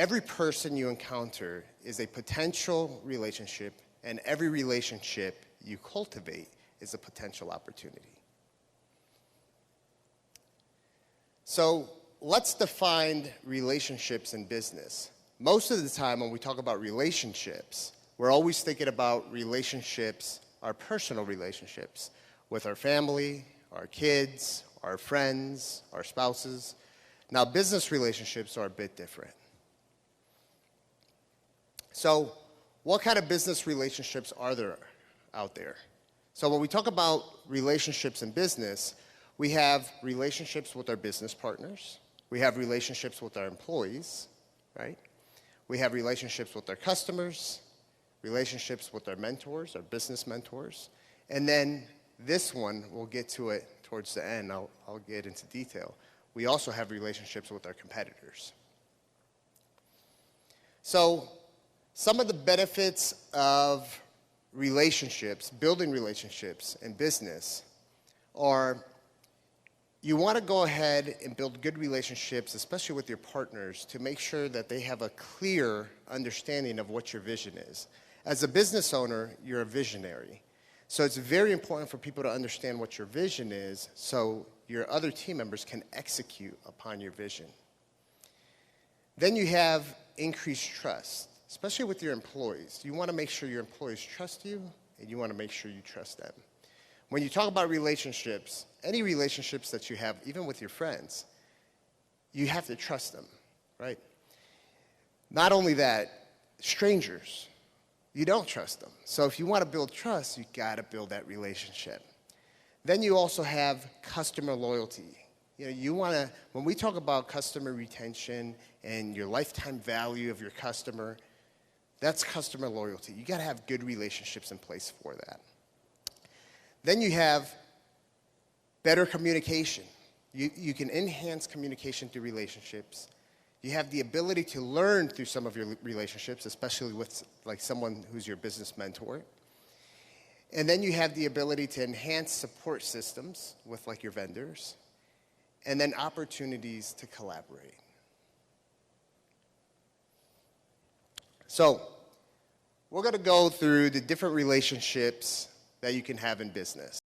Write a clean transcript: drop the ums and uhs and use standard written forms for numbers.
every person you encounter is a potential relationship, and every relationship you cultivate is a potential opportunity. So let's define relationships in business. Most of the time when we talk about relationships, we're always thinking about relationships, our personal relationships, with our family, our kids, our friends, our spouses. Now, business relationships are a bit different. So, what kind of business relationships are there out there? So when we talk about relationships in business, we have relationships with our business partners. We have relationships with our employees, right? We have relationships with our customers, relationships with our mentors, our business mentors. And then this one, we'll get to it towards the end. I'll get into detail. We also have relationships with our competitors. So some of the benefits of relationships, building relationships in business, are you want to go ahead and build good relationships, especially with your partners, to make sure that they have a clear understanding of what your vision is. As a business owner, you're a visionary. So it's very important for people to understand what your vision is so your other team members can execute upon your vision. Then you have increased trust, especially with your employees. You want to make sure your employees trust you, and you want to make sure you trust them. When you talk about relationships, any relationships that you have, even with your friends, you have to trust them, right? Not only that, strangers, you don't trust them. So if you want to build trust, you got to build that relationship. Then you also have customer loyalty. You know, you want to, when we talk about customer retention and your lifetime value of your customer, that's customer loyalty. You got to have good relationships in place for that. Then you have better communication. You can enhance communication through relationships. You have the ability to learn through some of your relationships, especially with like someone who's your business mentor. And then you have the ability to enhance support systems with like your vendors. And then opportunities to collaborate. So we're going to go through the different relationships that you can have in business.